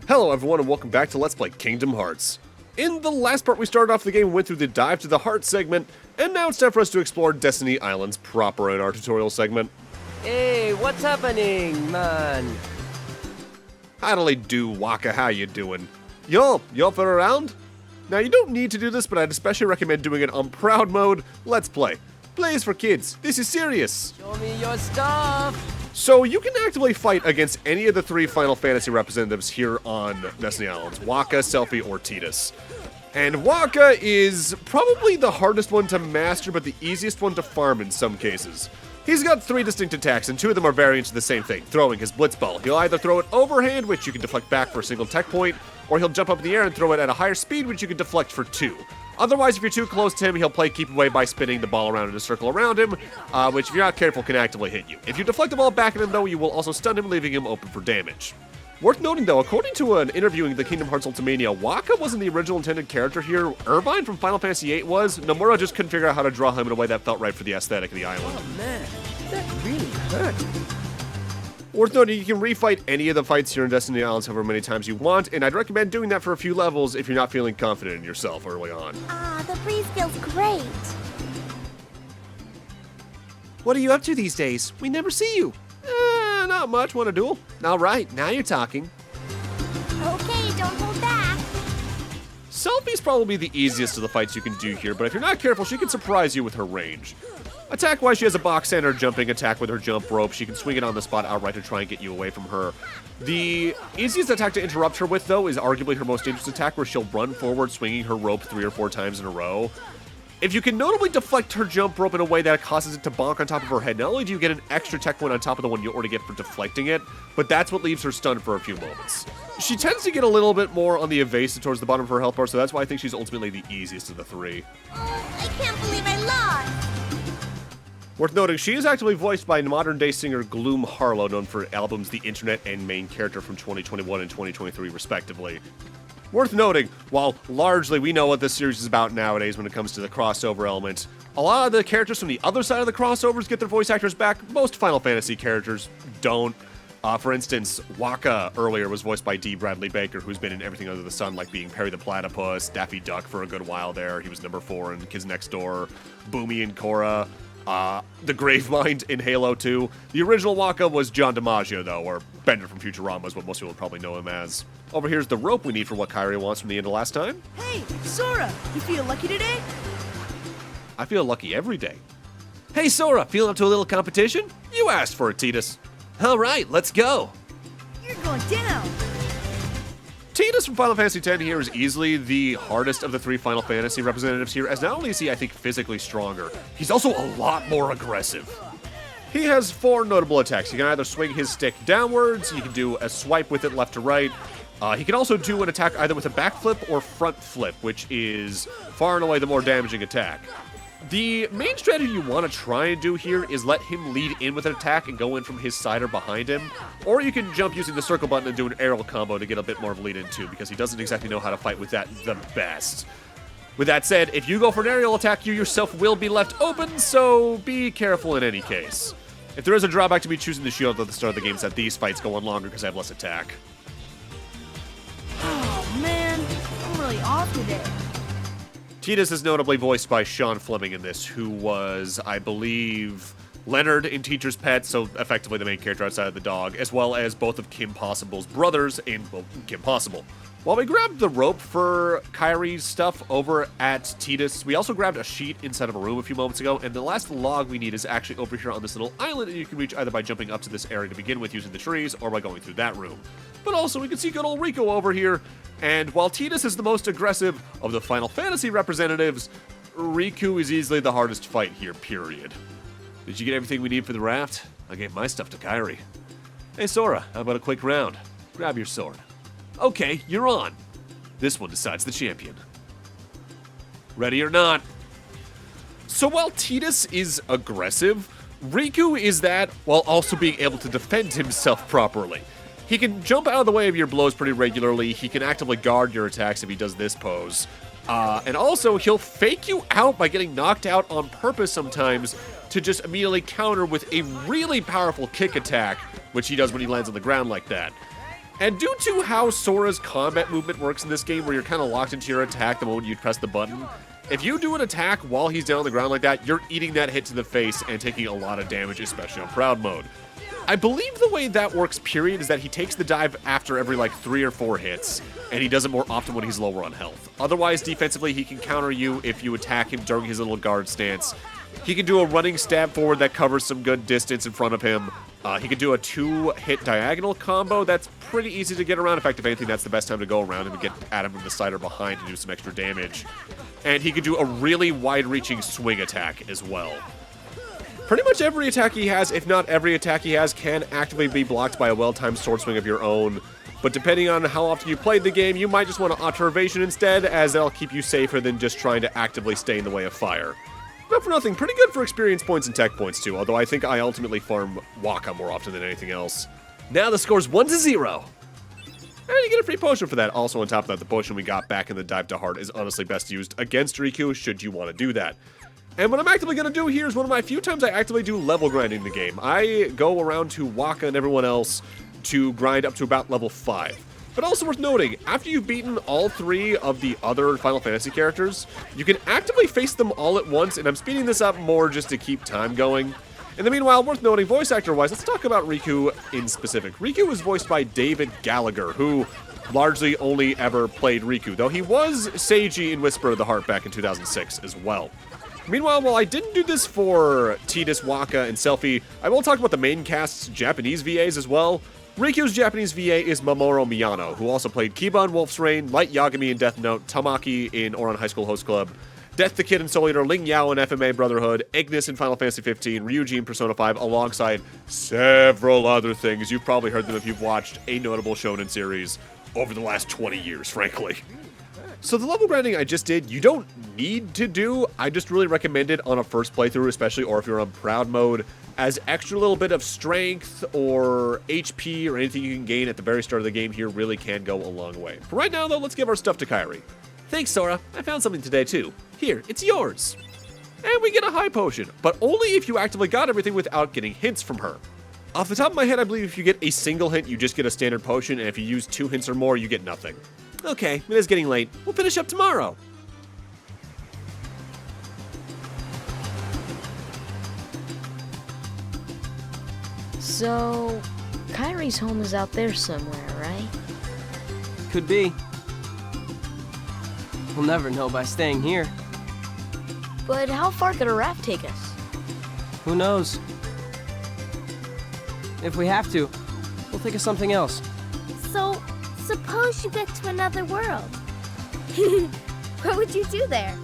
Hello everyone and welcome back to Let's Play Kingdom Hearts. In the last part we started off the game and went through the Dive to the Heart segment, and now it's time for us to explore Destiny Islands proper in our tutorial segment. Hey, what's happening, man? Howdy do, Waka, how you doing? Yo for around? Now you don't need to do this, but I'd especially recommend doing it on proud mode. Let's play. Plays for kids. This is serious. Show me your stuff. So you can actively fight against any of the three Final Fantasy representatives here on Destiny Islands, Waka, Selphie, or Tidus. And Waka is probably the hardest one to master, but the easiest one to farm in some cases. He's got three distinct attacks, and two of them are variants of the same thing, throwing his Blitzball. He'll either throw it overhand, which you can deflect back for a single tech point, or he'll jump up in the air and throw it at a higher speed, which you can deflect for two. Otherwise, if you're too close to him, he'll play keep away by spinning the ball around in a circle around him, which, if you're not careful, can actively hit you. If you deflect the ball back at him, though, you will also stun him, leaving him open for damage. Worth noting, though, according to an interview in the Kingdom Hearts Ultimania, Waka wasn't the original intended character here. Irvine from Final Fantasy VIII was. Nomura just couldn't figure out how to draw him in a way that felt right for the aesthetic of the island. Oh man, that really hurt. Worth noting, you can refight any of the fights here in Destiny Islands however many times you want, and I'd recommend doing that for a few levels if you're not feeling confident in yourself early on. The breeze feels great. What are you up to these days? We never see you. Not much. Want a duel? All right, now you're talking. Okay, don't hold back. Selphie's probably the easiest of the fights you can do here, but if you're not careful, she can surprise you with her range. Attack-wise, she has a box and her jumping attack with her jump rope. She can swing it on the spot outright to try and get you away from her. The easiest attack to interrupt her with, though, is arguably her most dangerous attack, where she'll run forward, swinging her rope 3 or 4 times in a row. If you can notably deflect her jump rope in a way that causes it to bonk on top of her head, not only do you get an extra tech point on top of the one you already get for deflecting it, but that's what leaves her stunned for a few moments. She tends to get a little bit more on the evasive towards the bottom of her health bar, so that's why I think she's ultimately the easiest of the three. Oh, I can't believe I lost. Worth noting, she is actually voiced by modern-day singer Gloom Harlow, known for albums The Internet and Main Character from 2021 and 2023, respectively. Worth noting, while largely we know what this series is about nowadays when it comes to the crossover element, a lot of the characters from the other side of the crossovers get their voice actors back. Most Final Fantasy characters don't. For instance, Waka earlier was voiced by D. Bradley Baker, who's been in everything under the sun, like being Perry the Platypus, Daffy Duck for a good while there. He was number 4 in Kids Next Door, Boomy and Korra, the Gravemind in Halo 2. The original Waka was John DiMaggio, though, or Bender from Futurama is what most people would probably know him as. Over here's the rope we need for what Kairi wants from the end of last time. Hey, Sora, you feel lucky today? I feel lucky every day. Hey Sora, feeling up to a little competition? You asked for it, Tidus. All right, let's go. You're going down. Tidus from Final Fantasy X here is easily the hardest of the 3 Final Fantasy representatives here, as not only is he, I think, physically stronger, he's also a lot more aggressive. He has 4 notable attacks. He can either swing his stick downwards, he can do a swipe with it left to right, he can also do an attack either with a backflip or front flip, which is far and away the more damaging attack. The main strategy you want to try and do here is let him lead in with an attack and go in from his side or behind him, or you can jump using the circle button and do an aerial combo to get a bit more of a lead in too, because he doesn't exactly know how to fight with that the best. With that said, if you go for an aerial attack, you yourself will be left open, so be careful in any case. If there is a drawback to me choosing the shield at the start of the game, is that these fights go on longer because I have less attack. Oh man, I'm really off today. Tidus is notably voiced by Sean Fleming in this, who was, I believe, Leonard in Teacher's Pet, so effectively the main character outside of the dog, as well as both of Kim Possible's brothers in, well, Kim Possible. While we grabbed the rope for Kairi's stuff over at Tidus, we also grabbed a sheet inside of a room a few moments ago, and the last log we need is actually over here on this little island, and you can reach either by jumping up to this area to begin with using the trees, or by going through that room. But also, we can see good old Rico over here, and while Tidus is the most aggressive of the Final Fantasy representatives, Riku is easily the hardest fight here, period. Did you get everything we need for the raft? I gave my stuff to Kairi. Hey Sora, how about a quick round? Grab your sword. Okay, you're on. This one decides the champion. Ready or not? So while Tidus is aggressive, Riku is that while also being able to defend himself properly. He can jump out of the way of your blows pretty regularly, he can actively guard your attacks if he does this pose, and also he'll fake you out by getting knocked out on purpose sometimes to just immediately counter with a really powerful kick attack, which he does when he lands on the ground like that. And due to how Sora's combat movement works in this game, where you're kind of locked into your attack the moment you press the button, if you do an attack while he's down on the ground like that, you're eating that hit to the face and taking a lot of damage, especially on Proud Mode. I believe the way that works, period, is that he takes the dive after every, like, 3 or 4 hits, and he does it more often when he's lower on health. Otherwise, defensively, he can counter you if you attack him during his little guard stance. He can do a running stab forward that covers some good distance in front of him. He can do a 2-hit diagonal combo that's pretty easy to get around. In fact, if anything, that's the best time to go around him and get at him from the side or behind to do some extra damage. And he can do a really wide-reaching swing attack as well. Pretty much every attack he has, if not every attack he has, can actively be blocked by a well-timed sword swing of your own. But depending on how often you played the game, you might just want to auto evasion instead, as that'll keep you safer than just trying to actively stay in the way of fire. Not for nothing, pretty good for experience points and tech points too, although I think I ultimately farm Waka more often than anything else. Now the score's 1-0. And you get a free potion for that. Also on top of that, the potion we got back in the Dive to Heart is honestly best used against Riku, should you want to do that. And what I'm actively going to do here is one of my few times I actively do level grinding the game. I go around to Waka and everyone else to grind up to about level 5. But also worth noting, after you've beaten all 3 of the other Final Fantasy characters, you can actively face them all at once, and I'm speeding this up more just to keep time going. In the meanwhile, worth noting, voice actor-wise, let's talk about Riku in specific. Riku was voiced by David Gallagher, who largely only ever played Riku, though he was Seiji in Whisper of the Heart back in 2006 as well. Meanwhile, while I didn't do this for Tidus, Waka, and Selphie, I will talk about the main cast's Japanese VAs as well. Riku's Japanese VA is Mamoru Miyano, who also played Kiba in Wolf's Rain, Light Yagami in Death Note, Tamaki in Ouran High School Host Club, Death the Kid in Soul Eater, Ling Yao in FMA Brotherhood, Ignis in Final Fantasy 15, Ryuji in Persona 5, alongside several other things. You've probably heard them if you've watched a notable shonen series over the last 20 years, frankly. So the level grinding I just did, you don't need to do. I just really recommend it on a first playthrough, especially, or if you're on Proud Mode, as extra little bit of strength or HP or anything you can gain at the very start of the game here really can go a long way. For right now, though, let's give our stuff to Kairi. Thanks, Sora. I found something today, too. Here, it's yours. And we get a high potion, but only if you actively got everything without getting hints from her. Off the top of my head, I believe if you get a single hint, you just get a standard potion, and if you use 2 hints or more, you get nothing. Okay, it is getting late. We'll finish up tomorrow. So, Kairi's home is out there somewhere, right? Could be. We'll never know by staying here. But how far could a raft take us? Who knows? If we have to, we'll think of something else. So, suppose you get to another world. What would you do there?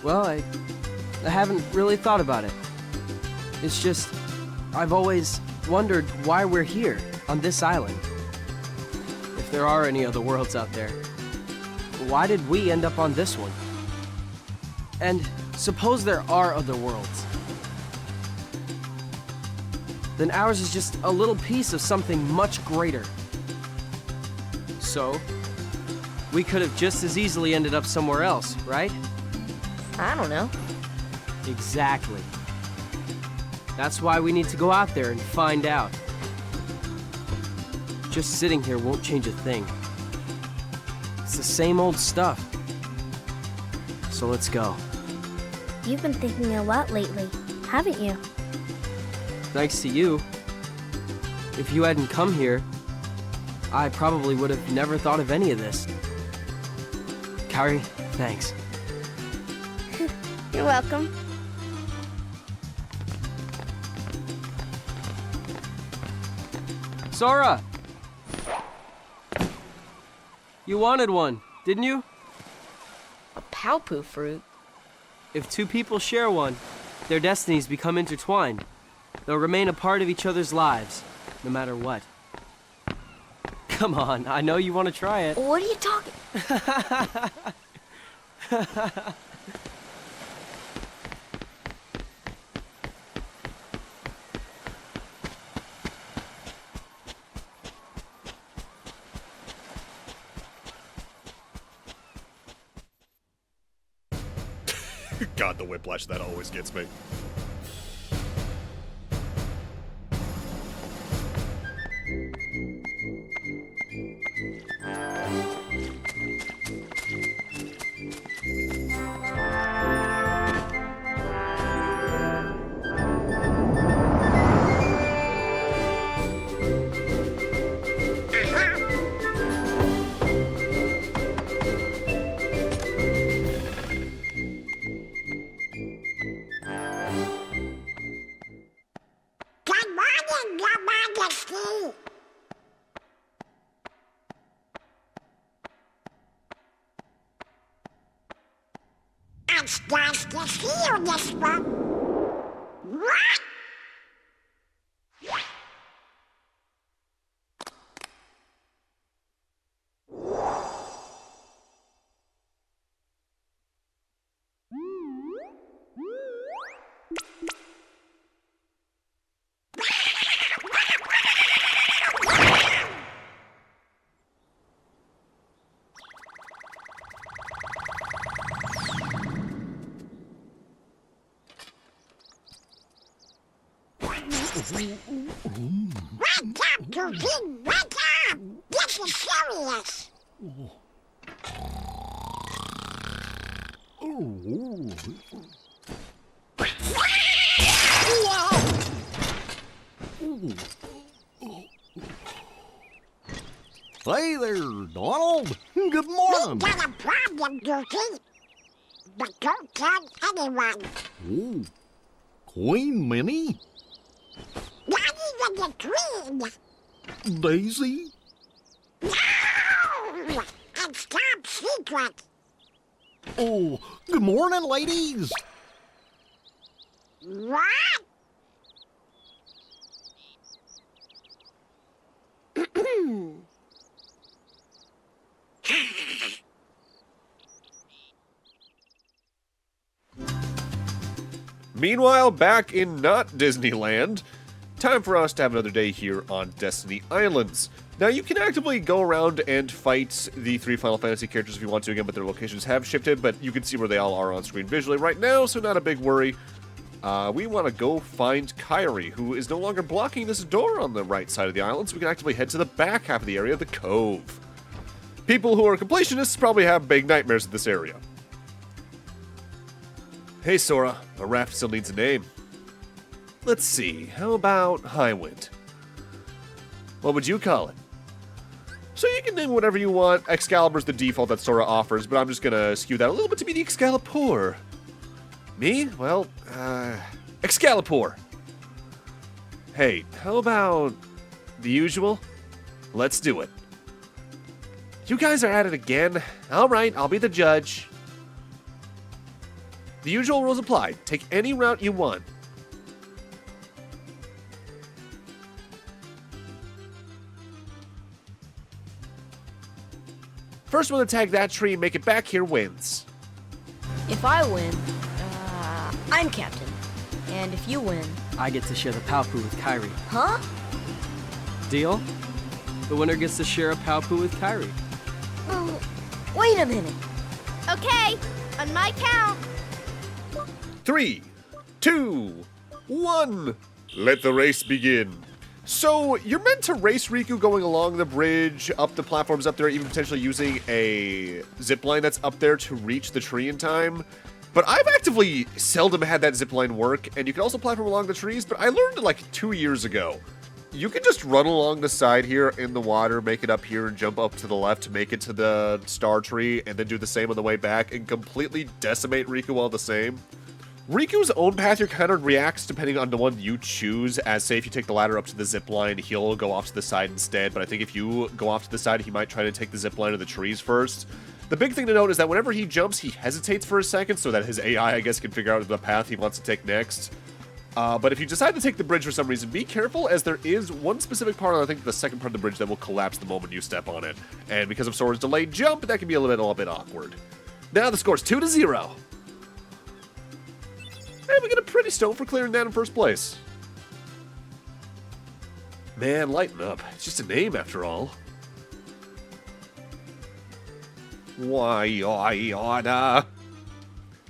Well, I haven't really thought about it. It's just, I've always wondered why we're here, on this island. If there are any other worlds out there, why did we end up on this one? And suppose there are other worlds. Then ours is just a little piece of something much greater. So, we could have just as easily ended up somewhere else, right? I don't know. Exactly. That's why we need to go out there and find out. Just sitting here won't change a thing. It's the same old stuff. So let's go. You've been thinking a lot lately, haven't you? Thanks to you. If you hadn't come here, I probably would have never thought of any of this. Kairi, thanks. You're welcome. Sora! You wanted one, didn't you? A Palpu fruit? If 2 people share one, their destinies become intertwined. They'll remain a part of each other's lives, no matter what. Come on, I know you want to try it. What are you talking? God, the whiplash, that always gets me. starts to feel this one. What? Wake up, Goofy! Wake up! This is serious! Hey there, Donald. Good We morning. got a problem, Goofy. But don't tell anyone. Oh, Queen Minnie? Not even the Queen. Daisy? No! It's top secret. Oh, good morning, ladies. What? Meanwhile, back in not Disneyland, time for us to have another day here on Destiny Islands. Now, you can actively go around and fight the 3 Final Fantasy characters if you want to again, but their locations have shifted, but you can see where they all are on screen visually right now, so not a big worry. We want to go find Kairi, who is no longer blocking this door on the right side of the island, so we can actively head to the back half of the area, the Cove. People who are completionists probably have big nightmares of this area. Hey Sora, a raft still needs a name. Let's see, how about Highwind? What would you call it? So you can name whatever you want. Excalibur's the default that Sora offers, but I'm just gonna skew that a little bit to be the Excalibur. Me? Well, Excalibur. Hey, how about the usual? Let's do it. You guys are at it again. Alright, I'll be the judge. The usual rules apply. Take any route you want. First one to tag that tree and make it back here wins. If I win, I'm captain. And if you win, I get to share the Palpu with Kairi. huh? Deal? The winner gets to share a Palpu with Kairi. Oh, wait a minute. Okay, on my count. 3, 2, 1. Let the race begin. So, you're meant to race Riku going along the bridge, up the platforms up there, even potentially using a zipline that's up there to reach the tree in time. But I've actively seldom had that zipline work, and you can also platform along the trees, but I learned like 2 years ago. You can just run along the side here in the water, make it up here, and jump up to the left to make it to the star tree, and then do the same on the way back, and completely decimate Riku all the same. Riku's own path here kind of reacts depending on the one you choose, as say if you take the ladder up to the zip line, he'll go off to the side instead, but I think if you go off to the side, he might try to take the zip line of the trees first. The big thing to note is that whenever he jumps, he hesitates for a second so that his AI, I guess, can figure out the path he wants to take next. But if you decide to take the bridge for some reason, be careful, as there is one specific part, I think the second part of the bridge, that will collapse the moment you step on it. And because of Sora's delayed jump, that can be a little bit awkward. Now the score's 2-0. Hey, we get a pretty stone for clearing that in first place. Man, lighten up. It's just a name after all. Why, order.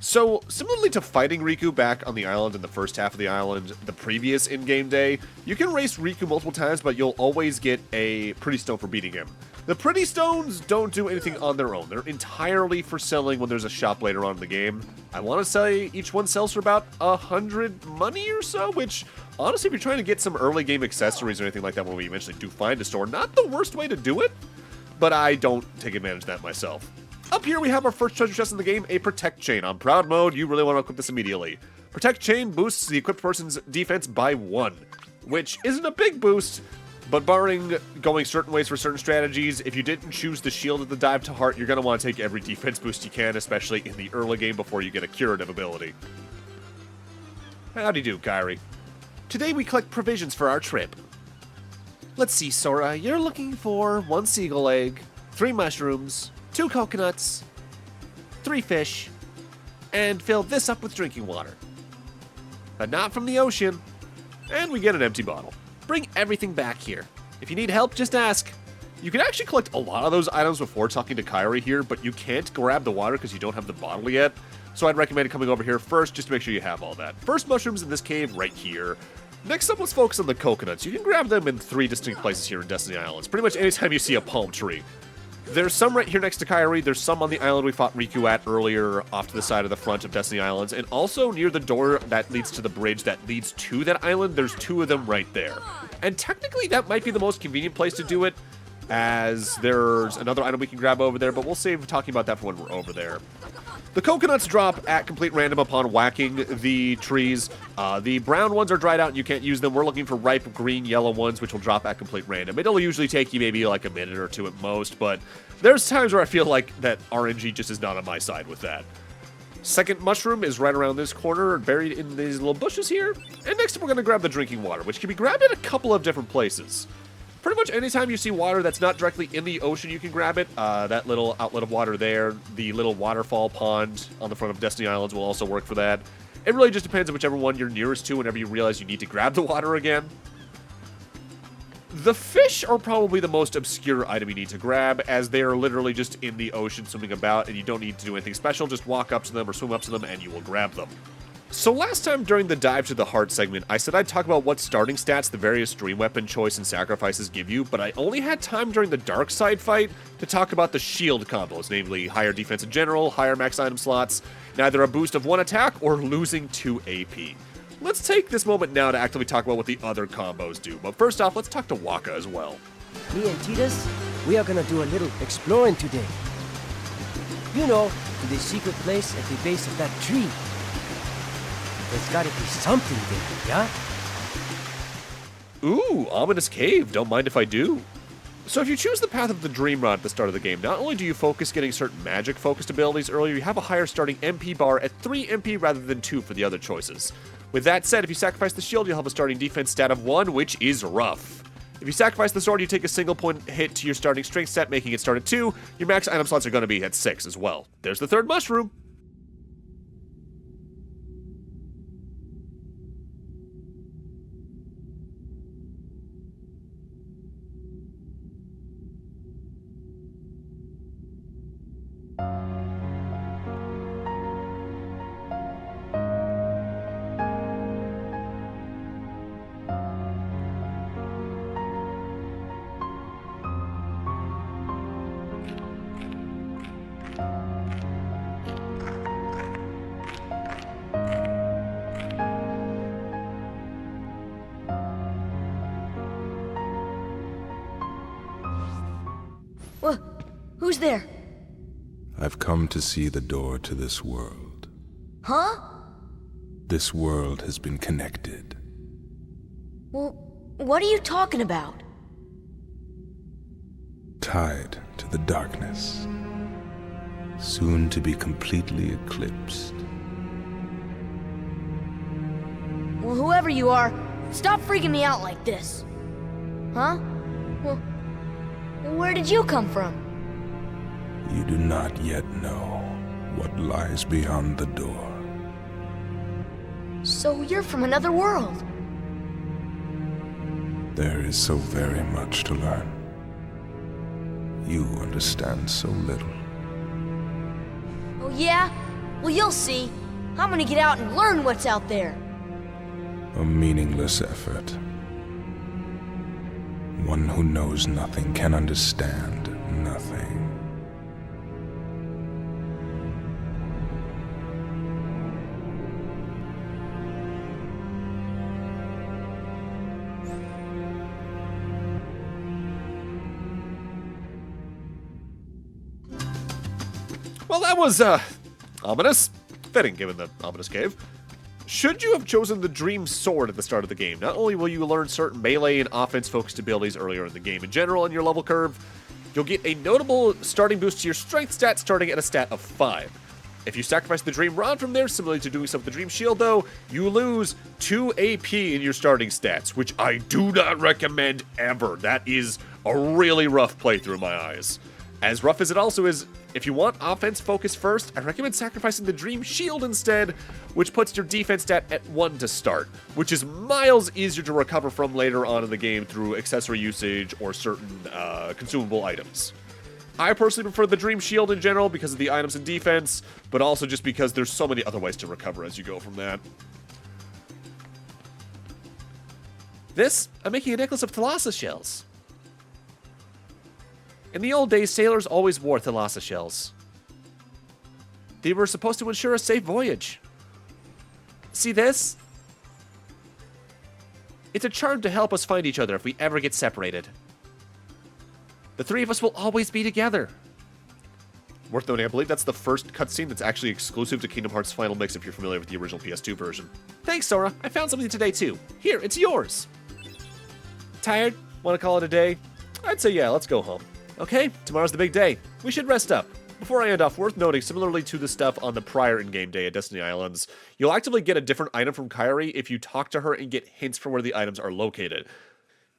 So, similarly to fighting Riku back on the island in the first half of the island, the previous in-game day, you can race Riku multiple times, but you'll always get a pretty stone for beating him. The pretty stones don't do anything on their own. They're entirely for selling when there's a shop later on in the game. I want to say each one sells for about 100 money or so, which, honestly, if you're trying to get some early game accessories or anything like that when we eventually do find a store, not the worst way to do it, but I don't take advantage of that myself. Up here, we have our first treasure chest in the game, a Protect Chain. On Proud Mode, you really want to equip this immediately. Protect Chain boosts the equipped person's defense by 1, which isn't a big boost, But barring going certain ways for certain strategies, if you didn't choose the shield at the dive to heart, you're going to want to take every defense boost you can, especially in the early game before you get a curative ability. Howdy do, Kairi. Today we collect provisions for our trip. Let's see, Sora, you're looking for 1 seagull egg, 3 mushrooms, 2 coconuts, 3 fish, and fill this up with drinking water. But not from the ocean. And we get an empty bottle. Bring everything back here. If you need help, just ask. You can actually collect a lot of those items before talking to Kairi here, but you can't grab the water because you don't have the bottle yet. So I'd recommend coming over here first just to make sure you have all that. First mushrooms in this cave right here. Next up, let's focus on the coconuts. You can grab them in 3 distinct places here in Destiny Islands. Pretty much anytime you see a palm tree. There's some right here next to Kairi. There's some on the island we fought Riku at earlier off to the side of the front of Destiny Islands. And also near the door that leads to the bridge that leads to that island, there's 2 of them right there. And technically that might be the most convenient place to do it, as there's another item we can grab over there, but we'll save talking about that for when we're over there. The coconuts drop at complete random upon whacking the trees. The brown ones are dried out and you can't use them. We're looking for ripe green, yellow ones, which will drop at complete random. It'll usually take you maybe like a minute or 2 at most, but there's times where I feel like that RNG just is not on my side with that. Second mushroom is right around this corner, buried in these little bushes here. And next up, we're going to grab the drinking water, which can be grabbed in a couple of different places. Pretty much anytime you see water that's not directly in the ocean, you can grab it. That little outlet of water there, the little waterfall pond on the front of Destiny Islands will also work for that. It really just depends on whichever one you're nearest to whenever you realize you need to grab the water again. The fish are probably the most obscure item you need to grab, as they are literally just in the ocean swimming about, and you don't need to do anything special. Just walk up to them or swim up to them, and you will grab them. So last time during the Dive to the Heart segment, I said I'd talk about what starting stats the various dream weapon choice and sacrifices give you, but I only had time during the Dark Side fight to talk about the shield combos, namely higher defense in general, higher max item slots, neither a boost of 1 attack or losing 2 AP. Let's take this moment now to actively talk about what the other combos do, but first off, let's talk to Waka as well. Me and Titus, we are gonna do a little exploring today. You know, to the secret place at the base of that tree. There's gotta be something there, yeah? Ooh, ominous cave. Don't mind if I do. So if you choose the path of the Dream Rod at the start of the game, not only do you focus getting certain magic-focused abilities earlier, you have a higher starting MP bar at 3 MP rather than 2 for the other choices. With that said, if you sacrifice the shield, you'll have a starting defense stat of 1, which is rough. If you sacrifice the sword, you take a single point hit to your starting strength stat, making it start at 2. Your max item slots are going to be at 6 as well. There's the third mushroom. Who's there? I've come to see the door to this world. Huh? This world has been connected. Well, what are you talking about? Tied to the darkness. Soon to be completely eclipsed. Well, whoever you are, stop freaking me out like this. Huh? Well, where did you come from? You do not yet know what lies beyond the door. So you're from another world. There is so very much to learn. You understand so little. Oh yeah? Well, you'll see. I'm gonna get out and learn what's out there. A meaningless effort. One who knows nothing can understand nothing. Well, that was, ominous. Fitting, given the ominous cave. Should you have chosen the Dream Sword at the start of the game, not only will you learn certain melee and offense-focused abilities earlier in the game in general in your level curve, you'll get a notable starting boost to your strength stat starting at a stat of 5. If you sacrifice the Dream Rod from there, similarly to doing so with the Dream Shield though, you lose 2 AP in your starting stats, which I do not recommend ever. That is a really rough playthrough in my eyes. As rough as it also is, if you want offense focus first, I recommend sacrificing the Dream Shield instead, which puts your defense stat at 1 to start, which is miles easier to recover from later on in the game through accessory usage or certain consumable items. I personally prefer the Dream Shield in general because of the items and defense, but also just because there's so many other ways to recover as you go from that. I'm making a necklace of thalassa shells. In the old days, sailors always wore thalassa shells. They were supposed to ensure a safe voyage. See this? It's a charm to help us find each other if we ever get separated. The 3 of us will always be together. Worth noting, I believe that's the first cutscene that's actually exclusive to Kingdom Hearts Final Mix if you're familiar with the original PS2 version. Thanks, Sora. I found something today too. Here, it's yours. Tired? Want to call it a day? I'd say yeah, let's go home. Okay, tomorrow's the big day. We should rest up. Before I end off, worth noting, similarly to the stuff on the prior in-game day at Destiny Islands, you'll actively get a different item from Kairi if you talk to her and get hints for where the items are located.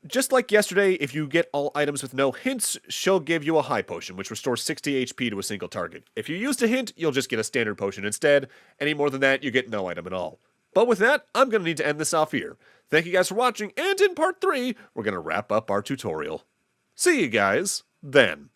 Just like yesterday, if you get all items with no hints, she'll give you a high potion, which restores 60 HP to a single target. If you used a hint, you'll just get a standard potion instead. Any more than that, you get no item at all. But with that, I'm going to need to end this off here. Thank you guys for watching, and in part 3, we're going to wrap up our tutorial. See you guys then.